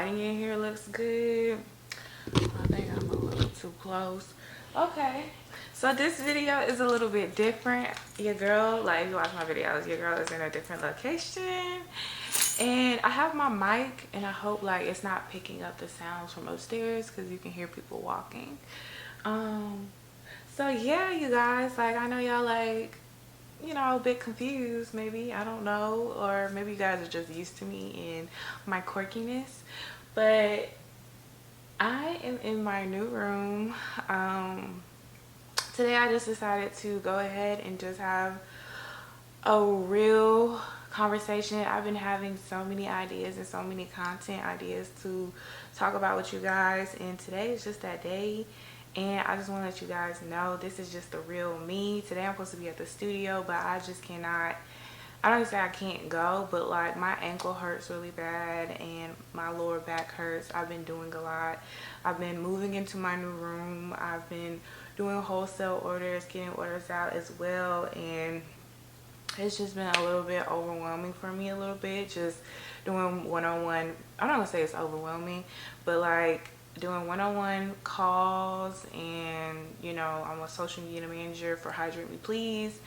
Lighting in here looks good. I think I'm a little too close. Okay, so this video is a little bit different. Your girl, like if you watch my videos, your girl is in a different location. And I have my mic and I hope like it's not picking up the sounds from upstairs because you can hear people walking. Um, so yeah, you guys, like I know y'all like, you know, a bit confused maybe, I don't know, or maybe you guys are just used to me and my quirkiness, but I am in my new room. Today I just decided to go ahead and just have a real conversation. I've been having so many ideas and so many content ideas to talk about with you guys, and today is just that day. And I just want to let you guys know this is just the real me. Today I'm supposed to be at the studio, but I just cannot. I don't say I can't go, but like my ankle hurts really bad and my lower back hurts. I've been doing a lot. I've been moving into my new room. I've been doing wholesale orders, getting orders out as well, and it's just been a little bit overwhelming for me a little bit, just doing one-on-one. I'm not gonna say it's overwhelming, but like doing one-on-one calls, and you know, I'm a social media manager for Hydrate Me Please,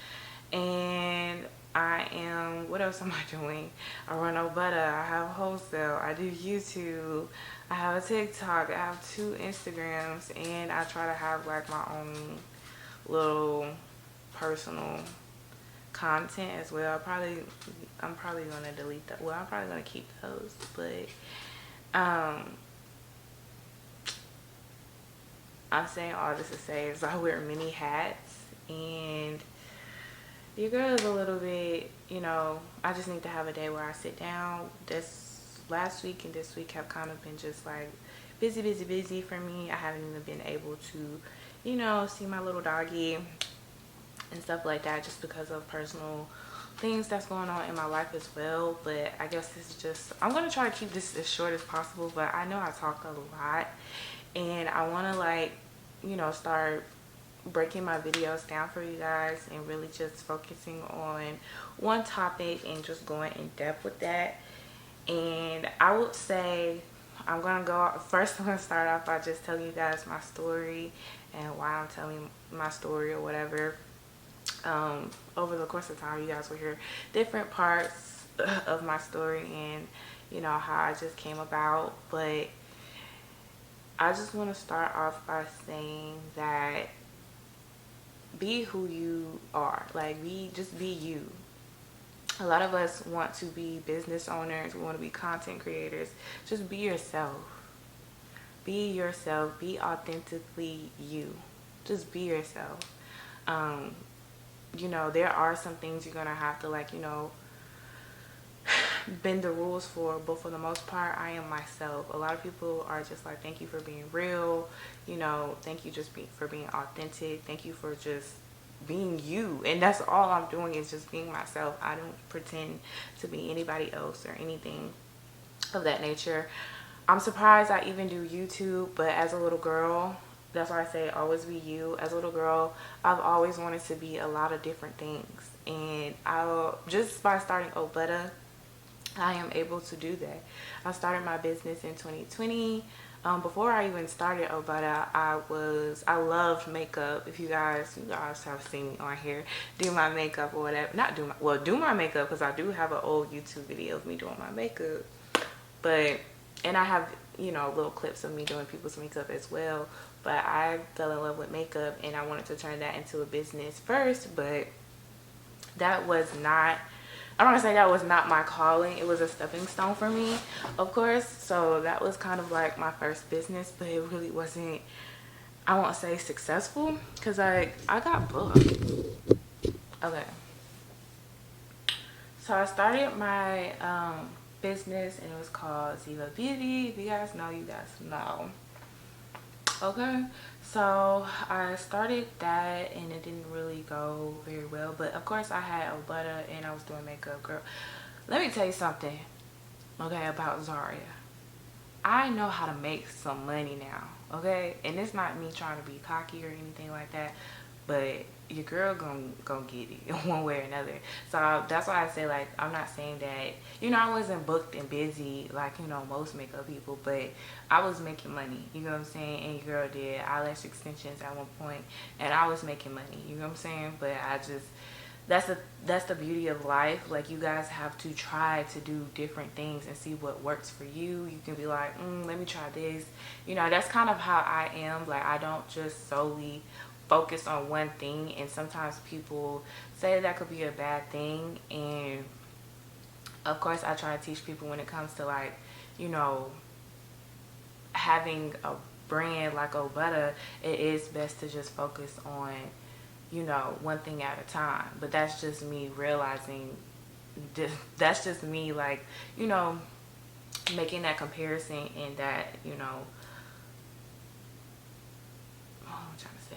and I am, what else am I doing? I run Buttah, I have wholesale, I do YouTube, I have a TikTok, I have 2 Instagrams, and I try to have like my own little personal content as well. I'm probably gonna delete that. Well, I'm probably gonna keep those, but I'm saying all this to say is I wear many hats, and your girl is a little bit, you know, I just need to have a day where I sit down. This last week and this week have kind of been just like busy for me. I haven't even been able to, you know, see my little doggy and stuff like that, just because of personal things that's going on in my life as well. But I guess this is just, I'm gonna try to keep this as short as possible, but I know I talk a lot, and I want to like, you know, start breaking my videos down for you guys and really just focusing on one topic and just going in depth with that. And I would say I'm gonna go first. I'm gonna start off by just telling you guys my story and why I'm telling my story or whatever. Over the course of time, you guys will hear different parts of my story and, you know, how I just came about. But I just want to start off by saying that be who you are. Like, just be you. A lot of us want to be business owners, we want to be content creators. Just be yourself. Be yourself. Be authentically you. Just be yourself. You know, there are some things you're gonna have to, like, you know, bend the rules for, but for the most part, I am myself. A lot of people are just like, thank you for being real, you know, thank you for being authentic, thank you for just being you. And that's all I'm doing, is just being myself. I don't pretend to be anybody else or anything of that nature. I'm surprised I even do YouTube, but as a little girl, that's why I say always be you. As a little girl, I've always wanted to be a lot of different things, and I'll just by starting Buttah, I am able to do that. I started my business in 2020. Before I even started Buttah, I loved makeup. If you guys have seen me on here do my makeup or whatever, not do my, well, do my makeup, because I do have an old YouTube video of me doing my makeup, but, and I have, you know, little clips of me doing people's makeup as well. But I fell in love with makeup and I wanted to turn that into a business first, but that was not, I don't want to say that was not my calling. It was a stepping stone for me, of course. So that was kind of like my first business, but it really wasn't, I won't say successful, because I got booked. Okay. So I started my business, and it was called Ziva Beauty. If you guys know, you guys know. Okay, so I started that and it didn't really go very well, but of course I had a Buttah and I was doing makeup. Girl, let me tell you something, okay, about Zaria. I know how to make some money now, okay? And it's not me trying to be cocky or anything like that, but your girl gonna get it one way or another. So that's why I say, like, I'm not saying that, you know, I wasn't booked and busy like, you know, most makeup people, but I was making money, you know what I'm saying? And your girl did eyelash extensions at one point, and I was making money, you know what I'm saying? But I just, that's the beauty of life. Like, you guys have to try to do different things and see what works for you. You can be like, let me try this, you know. That's kind of how I am. Like, I don't just solely focus on one thing, and sometimes people say that could be a bad thing. And of course I try to teach people when it comes to, like, you know, having a brand like Buttah, it is best to just focus on, you know, one thing at a time. But that's just me realizing, that's just me, like, you know, making that comparison, and that, you know, what am I trying to say?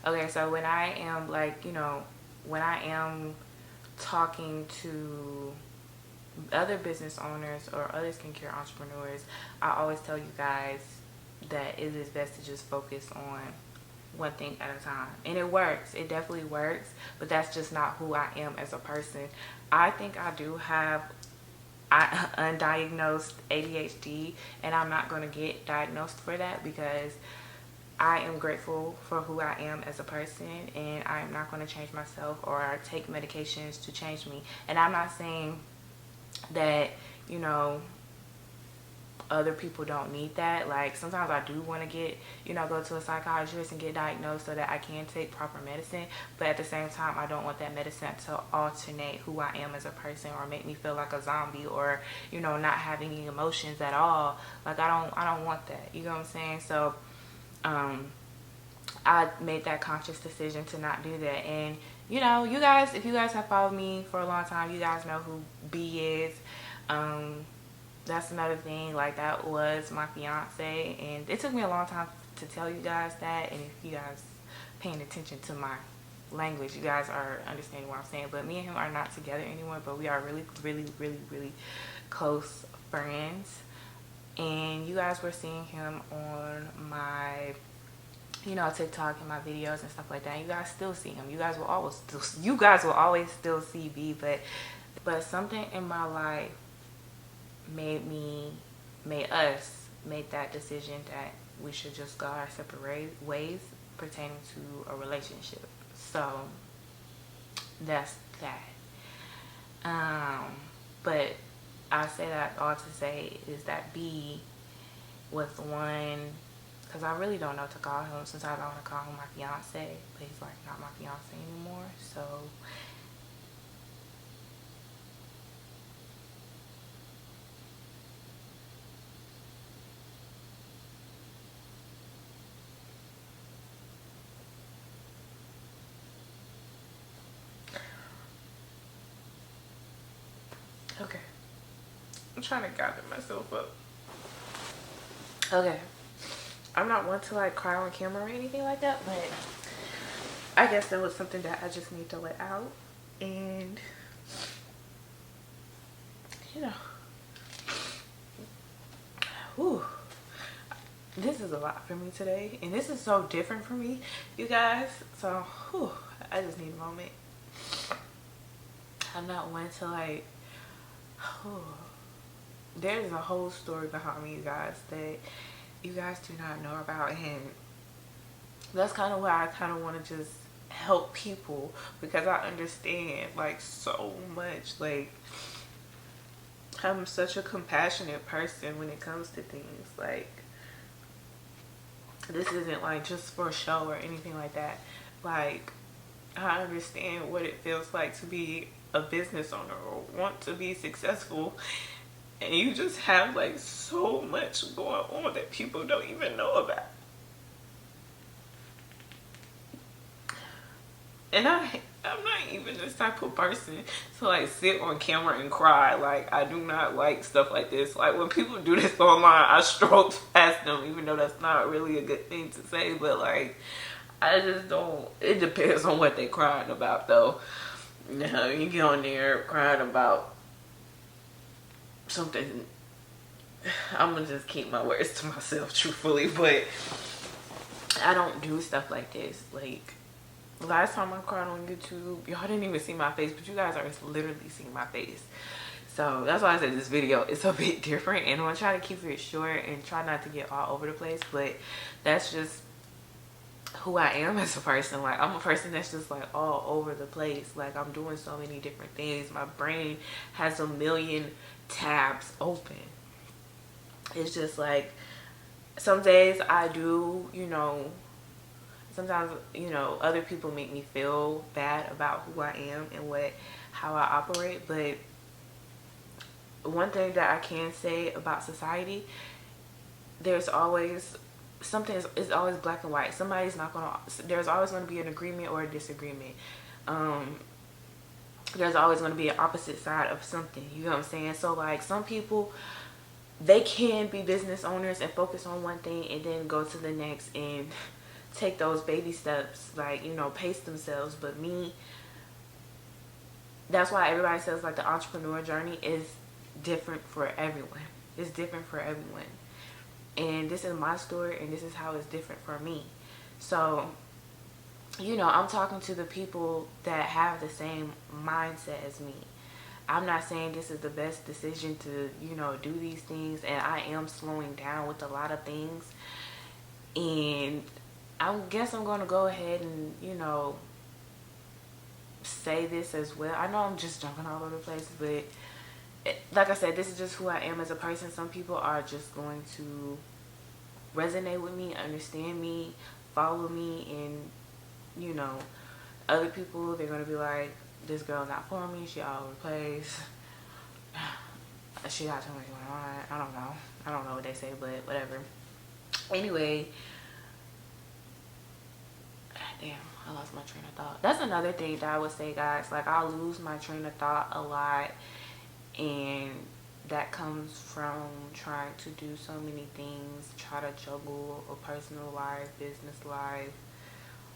Okay, so when I am, like, you know, when I am talking to other business owners or other skincare entrepreneurs, I always tell you guys that it is best to just focus on one thing at a time. And it works. It definitely works. But that's just not who I am as a person. I think I do have undiagnosed ADHD, and I'm not going to get diagnosed for that, because I am grateful for who I am as a person, and I am not going to change myself or take medications to change me. And I'm not saying that, you know, other people don't need that. Like, sometimes I do want to get, you know, go to a psychiatrist and get diagnosed so that I can take proper medicine. But at the same time, I don't want that medicine to alternate who I am as a person, or make me feel like a zombie, or, you know, not having any emotions at all. Like, I don't want that. You know what I'm saying? So I made that conscious decision to not do that. And, you know, you guys, if you guys have followed me for a long time, you guys know who B is. That's another thing. Like, that was my fiance, and it took me a long time to tell you guys that. And if you guys paying attention to my language, you guys are understanding what I'm saying. But me and him are not together anymore, but we are really, really, really, really close friends. And you guys were seeing him on my, you know, TikTok and my videos and stuff like that. You guys still see him. You guys will always still see B. But something in my life made us make that decision that we should just go our separate ways pertaining to a relationship. So that's that. But I say that all to say is that B was the one, because I really don't know what to call him, since I don't want to call him my fiance, but he's like not my fiance anymore. So okay, I'm trying to gather myself up. Okay, I'm not one to, like, cry on camera or anything like that, but I guess that was something that I just need to let out. And, you know, whew, this is a lot for me today, and this is so different for me, you guys. So, whew, I just need a moment. I'm not one to, like, whew, there's a whole story behind me, you guys, that you guys do not know about. And that's kind of why I kind of want to just help people, because I understand, like, so much. Like, I'm such a compassionate person when it comes to things. Like, this isn't, like, just for show or anything like that. Like, I understand what it feels like to be a business owner or want to be successful, and you just have, like, so much going on that people don't even know about. And I'm not even this type of person to, like, sit on camera and cry. Like, I do not like stuff like this. Like, when people do this online, I stroke past them, even though that's not really a good thing to say. But, like, I just don't. It depends on what they're crying about, though. You know, you get on there crying about something I'm gonna just keep my words to myself, truthfully. But I don't do stuff like this. Like, last time I cried on YouTube, y'all didn't even see my face, but you guys are literally seeing my face. So that's why I said this video is a bit different, and I'm gonna try to keep it short and try not to get all over the place. But that's just who I am as a person. Like, I'm a person that's just like all over the place. Like, I'm doing so many different things. My brain has a million tabs open. It's just like, some days I do, you know, sometimes, you know, other people make me feel bad about who I am and how I operate. But one thing that I can say about society, there's always something is always black and white. There's always going to be an agreement or a disagreement. There's always going to be an opposite side of something. You know what I'm saying? So like, some people, they can be business owners and focus on one thing and then go to the next and take those baby steps, like, you know, pace themselves. But me, that's why everybody says like the entrepreneur journey is different for everyone. It's different for everyone. And this is my story, and this is how it's different for me. So, you know, I'm talking to the people that have the same mindset as me. I'm not saying this is the best decision to, you know, do these things, and I am slowing down with a lot of things. And I guess I'm going to go ahead and, you know, say this as well. I know I'm just jumping all over the place, but like I said, this is just who I am as a person. Some people are just going to resonate with me, understand me, follow me, and, you know, other people, they're going to be like, this girl not for me, she all over the place, she got too much going on. I don't know what they say, but whatever. Anyway, damn, I lost my train of thought. That's another thing that I would say, guys. Like, I lose my train of thought a lot, and that comes from trying to do so many things, try to juggle a personal life, business life,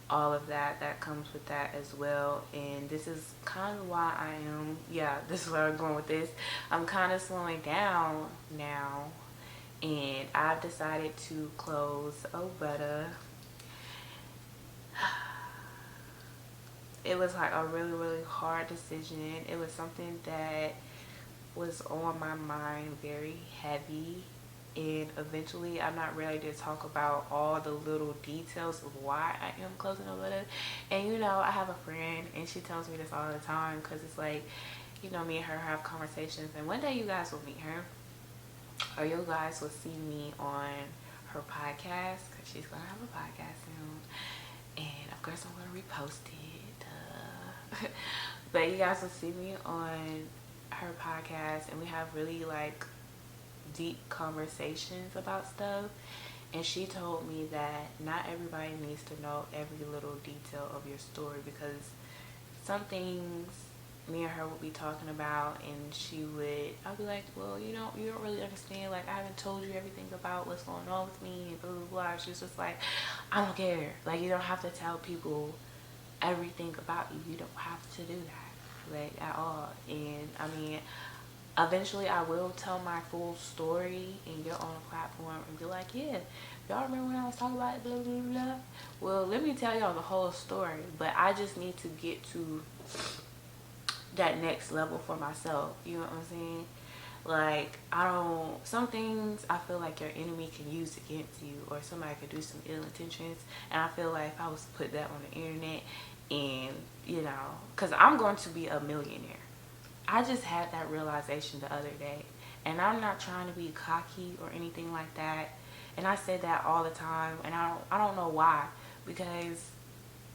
all of that. That comes with that as well. And this is kind of why this is where I'm going with this. I'm kind of slowing down now, and I've decided to close Buttah. It was like a really, really hard decision. It was something that was on my mind very heavy, and eventually I'm not ready to talk about all the little details of why I am closing Buttah. And, you know, I have a friend, and she tells me this all the time, because it's like, you know, me and her have conversations, and one day you guys will meet her, or you guys will see me on her podcast, because she's gonna have a podcast soon, and of course I'm gonna repost it. But you guys will see me on her podcast, and we have really like deep conversations about stuff. And she told me that not everybody needs to know every little detail of your story, because some things me and her would be talking about, and I'll be like, well, you don't really understand, like, I haven't told you everything about what's going on with me, and blah blah blah. She's just like, I don't care, like, you don't have to tell people everything about you. You don't have to do that, like, at all. And I mean, eventually I will tell my full story and get on a platform and be like, yeah, y'all remember when I was talking about it, blah blah blah. Well, let me tell y'all the whole story, but I just need to get to that next level for myself. You know what I'm saying? Like, some things I feel like your enemy can use against you, or somebody could do some ill intentions, and I feel like if I was to put that on the internet, and, you know, because I'm going to be a millionaire. I just had that realization the other day, and I'm not trying to be cocky or anything like that, and I say that all the time, and I don't know why, because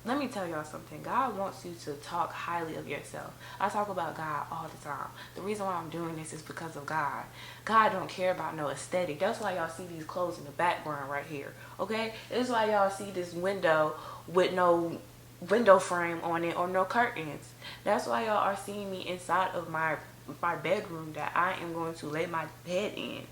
let me tell y'all something. God wants you to talk highly of yourself. I talk about God all the time. The reason why I'm doing this is because of God. God don't care about no aesthetic. That's why y'all see these clothes in the background right here, okay? That's why y'all see this window with no window frame on it or no curtains. That's why y'all are seeing me inside of my bedroom that I am going to lay my head in,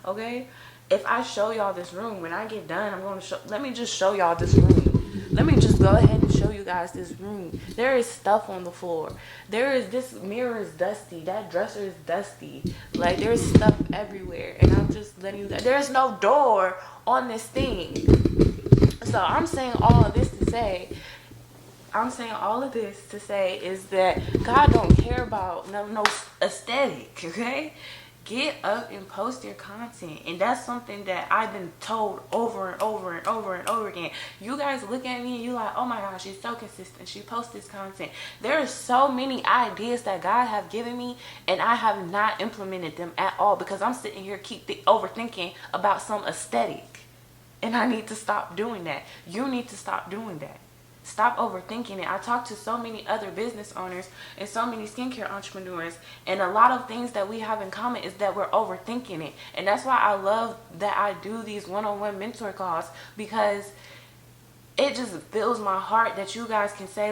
okay? If I show y'all this room, when I get done, let me just show y'all this room. Let me just go ahead and show you guys this room. There is stuff on the floor. This mirror is dusty. That dresser is dusty. Like, there's stuff everywhere. And I'm just letting you guys, there's no door on this thing. So I'm saying all of this to say, is that God don't care about no aesthetic, okay? Get up and post your content. And that's something that I've been told over and over and over and over again. You guys look at me and you like, oh my gosh, she's so consistent. She posts this content. There are so many ideas that God have given me, and I have not implemented them at all because I'm sitting here overthinking about some aesthetic. And I need to stop doing that. You need to stop doing that. Stop overthinking it. I talk to so many other business owners and so many skincare entrepreneurs, and a lot of things that we have in common is that we're overthinking it. And that's why I love that I do these one-on-one mentor calls, because it just fills my heart that you guys can say,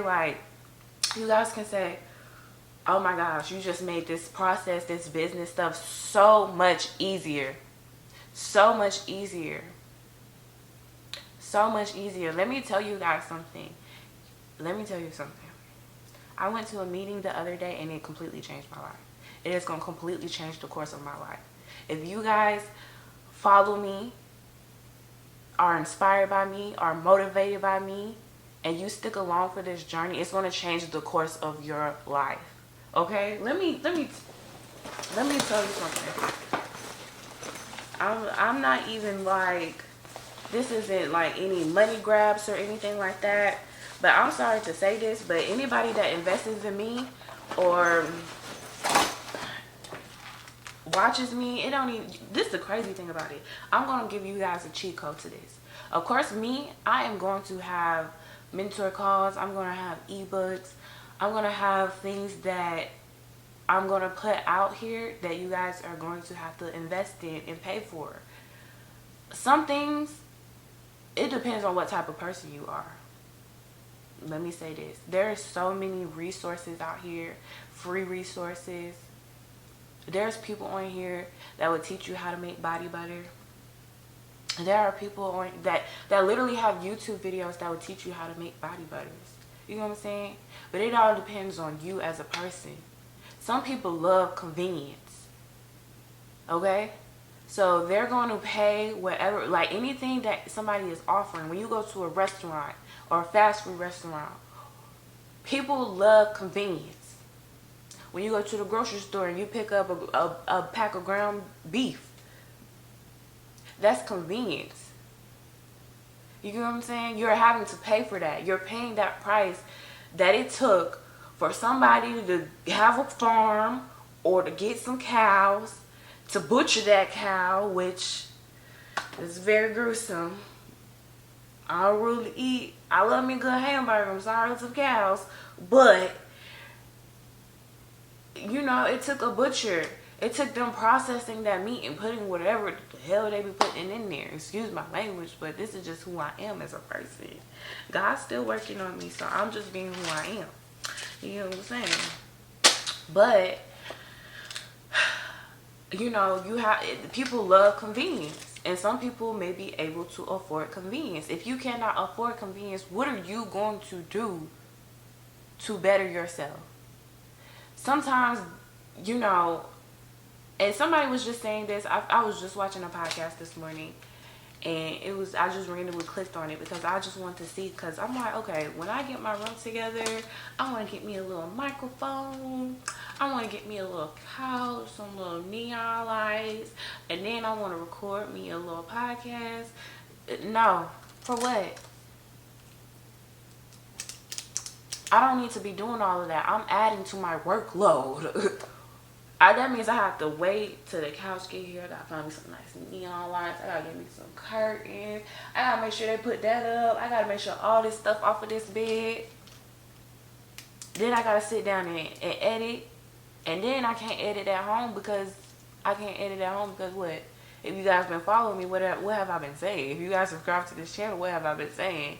oh my gosh, you just made this process, this business stuff so much easier. So much easier. So much easier. Let me tell you guys something. I went to a meeting the other day and it completely changed my life. It is going to completely change the course of my life. If you guys follow me, are inspired by me, are motivated by me, and you stick along for this journey, it's going to change the course of your life. Okay? Let me tell you something. I'm not even like, this isn't like any money grabs or anything like that. But I'm sorry to say this, but anybody that invests in me or watches me, it don't even, this is the crazy thing about it. I'm going to give you guys a cheat code to this. Of course, I am going to have mentor calls. I'm going to have ebooks. I'm going to have things that I'm going to put out here that you guys are going to have to invest in and pay for. Some things, it depends on what type of person you are. Let me say this. There are so many resources out here, free resources. There's people on here that will teach you how to make body butter. There are people on that literally have YouTube videos that will teach you how to make body butters. You know what I'm saying? But it all depends on you as a person. Some people love convenience. Okay? So they're going to pay whatever, like anything that somebody is offering. When you go to a restaurant or a fast food restaurant, people love convenience. When you go to the grocery store and you pick up a pack of ground beef, that's convenience. You know what I'm saying? You're having to pay for that. You're paying that price that it took for somebody to have a farm or to get some cows, to butcher that cow, which is very gruesome. I don't really eat. I love me a good hamburger. I'm sorry to cows. But, you know, it took a butcher. It took them processing that meat and putting whatever the hell they be putting in there. Excuse my language, but this is just who I am as a person. God's still working on me, so I'm just being who I am. You know what I'm saying? But, you know, people love convenience. And some people may be able to afford convenience. If you cannot afford convenience, what are you going to do to better yourself? Sometimes, you know, and somebody was just saying this. I was just watching a podcast this morning, and I just randomly clicked on it because I just want to see, because I'm like, okay, when I get my room together, I want to get me a little microphone. I want to get me a little couch, some little neon lights, and then I want to record me a little podcast. No, for what? I don't need to be doing all of that. I'm adding to my workload. That means I have to wait till the couch get here. I gotta find me some nice neon lights. I gotta get me some curtains. I gotta make sure they put that up. I gotta make sure all this stuff off of this bed. Then I gotta sit down and edit. And then I can't edit at home because what? If you guys been following me, what have I been saying? If you guys subscribe to this channel, what have I been saying?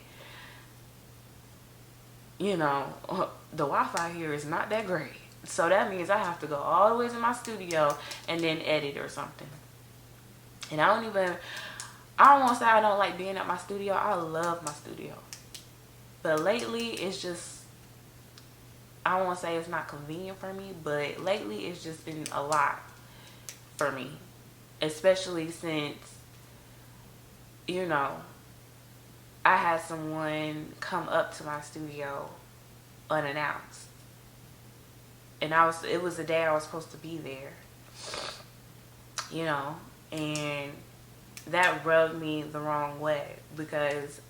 You know, the Wi-Fi here is not that great. So that means I have to go all the way to my studio and then edit or something. And I don't want to say I don't like being at my studio. I love my studio. But lately, it's just, I won't say it's not convenient for me, but lately it's just been a lot for me. Especially since, you know, I had someone come up to my studio unannounced. And it was the day I was supposed to be there. You know, and that rubbed me the wrong way because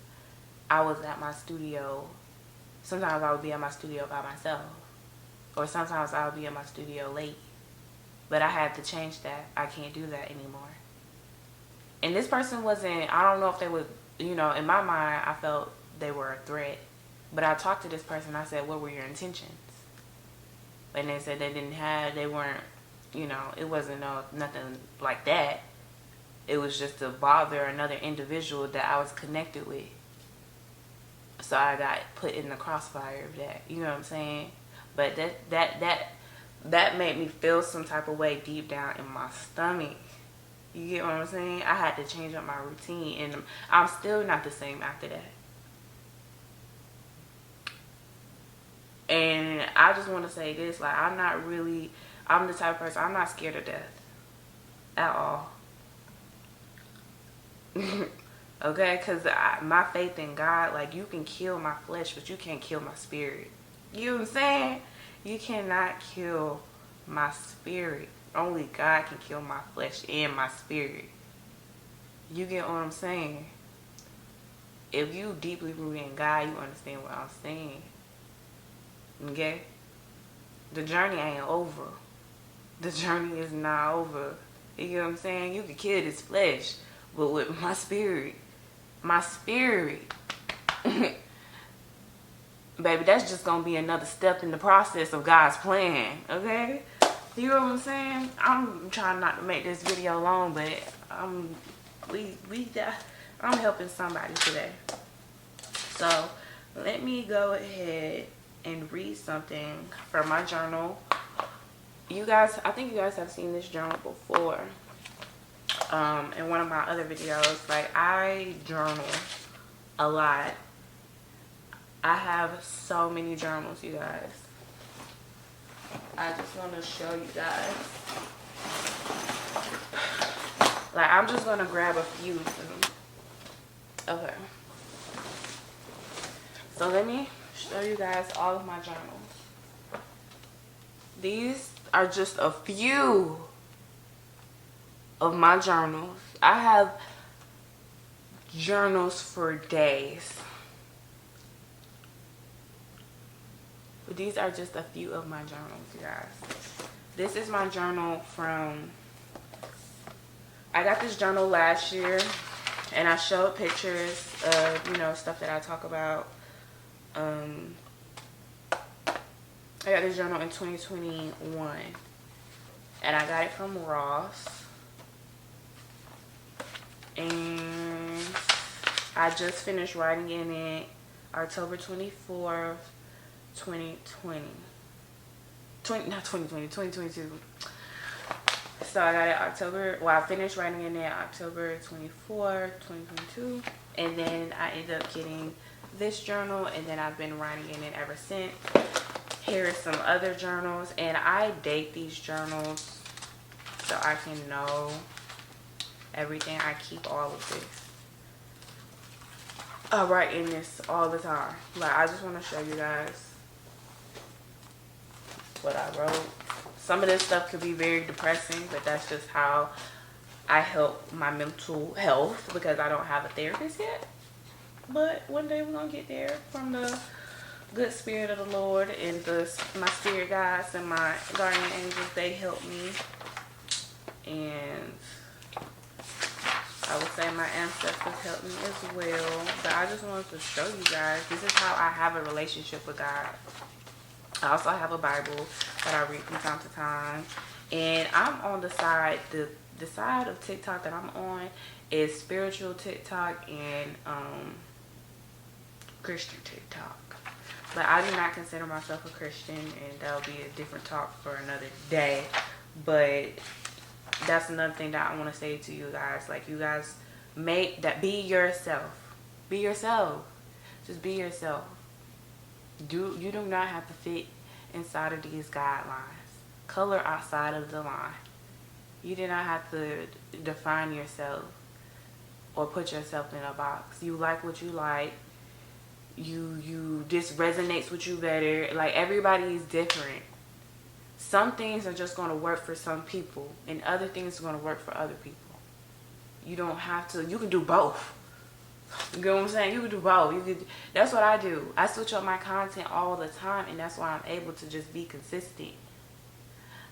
I was at my studio. Sometimes I would be at my studio by myself, or sometimes I would be at my studio late. But I had to change that. I can't do that anymore. And this person wasn't, I don't know if they would, you know, in my mind, I felt they were a threat. But I talked to this person, I said, what were your intentions? And they said they weren't, you know, it wasn't nothing like that. It was just to bother another individual that I was connected with. So I got put in the crossfire of that. You know what I'm saying? But that made me feel some type of way deep down in my stomach. You get what I'm saying? I had to change up my routine, and I'm still not the same after that. And I just want to say this, like, I'm the type of person, I'm not scared of death at all. Okay, because my faith in God, like, you can kill my flesh, but you can't kill my spirit. You know what I'm saying? You cannot kill my spirit. Only God can kill my flesh and my spirit. You get what I'm saying? If you deeply rooted in God, you understand what I'm saying. Okay? The journey ain't over. The journey is not over. You get what I'm saying? You can kill this flesh, but with my spirit, baby, that's just gonna be another step in the process of God's plan. Okay? You know what I'm saying? I'm trying not to make this video long, but I'm helping somebody today. So let me go ahead and read something from my journal. You guys, I think you guys have seen this journal before. In one of my other videos, like, I journal a lot. I have so many journals, you guys. I just want to show you guys. Like, I'm just going to grab a few of them. Okay. So let me show you guys all of my journals. These are just a few of my journals. I have journals for days. But these are just a few of my journals, you guys. This is my journal from, I got this journal last year, and I showed pictures of, you know, stuff that I talk about. I got this journal in 2021, and I got it from Ross. And I just finished writing in it October 24th, 2022. So I got it I finished writing in it October 24th, 2022. And then I ended up getting this journal, and then I've been writing in it ever since. Here are some other journals, and I date these journals so I can know everything. I keep all of this. I write in this all the time. Like, I just want to show you guys what I wrote. Some of this stuff could be very depressing, but that's just how I help my mental health, because I don't have a therapist yet. But one day we're gonna get there from the good spirit of the Lord, and my spirit guides and my guardian angels. They help me, and I would say my ancestors helped me as well. But I just wanted to show you guys, this is how I have a relationship with God. I also have a Bible that I read from time to time. And I'm on the side, the side of TikTok that I'm on is spiritual TikTok and Christian TikTok. But I do not consider myself a Christian, and that'll be a different talk for another day. But that's another thing that I want to say to you guys. Like, you guys be yourself. Be yourself. Just be yourself. You do not have to fit inside of these guidelines. Color outside of the line. You do not have to define yourself or put yourself in a box. You like what you like. This resonates with you better. Like, everybody is different. Some things are just going to work for some people, and other things are going to work for other people. You don't have to. You can do both. You know what I'm saying? You can do both. That's what I do. I switch up my content all the time, and that's why I'm able to just be consistent.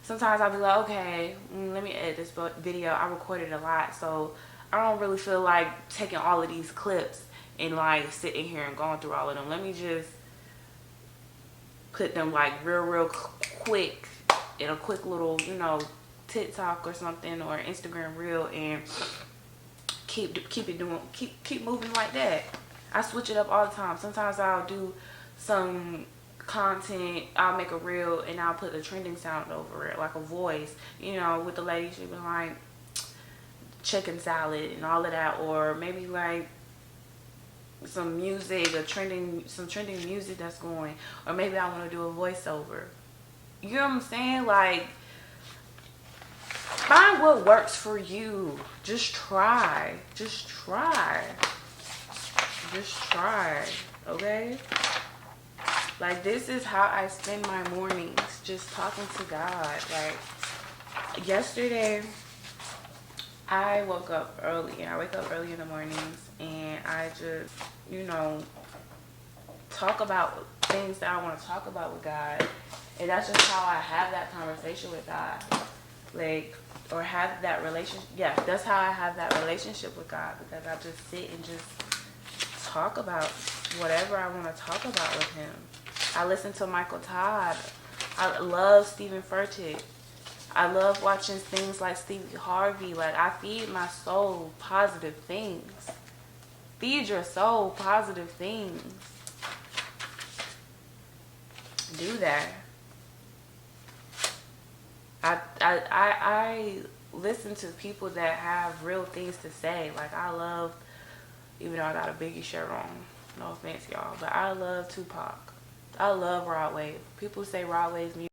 Sometimes I'll be like, okay, let me edit this video. I recorded a lot, so I don't really feel like taking all of these clips and like sitting here and going through all of them. Let me just put them like real quick in a quick little, TikTok or something, or Instagram reel, and keep moving like that. I switch it up all the time. Sometimes I'll do some content, I'll make a reel and I'll put the trending sound over it, like a voice, with the lady. She was like chicken salad and all of that, or maybe like some music, some trending music that's going, or maybe I want to do a voiceover. You know what I'm saying? Like, find what works for you. Just try. Okay? Like, this is how I spend my mornings, just talking to God. Like, yesterday I woke up early. I wake up early in the mornings, and I just, talk about things that I want to talk about with God. And that's just how I have that conversation with God. Like, or have that relationship. Yeah, that's how I have that relationship with God, because I just sit and just talk about whatever I want to talk about with him. I listen to Michael Todd. I love Stephen Furtick. I love watching things like Stevie Harvey. Like, I feed my soul positive things. Feed your soul positive things. Do that. I listen to people that have real things to say. Like, I love, even though I got a Biggie shirt on, no offense y'all, but I love Tupac. I love Rod Wave. People say Rod Wave's music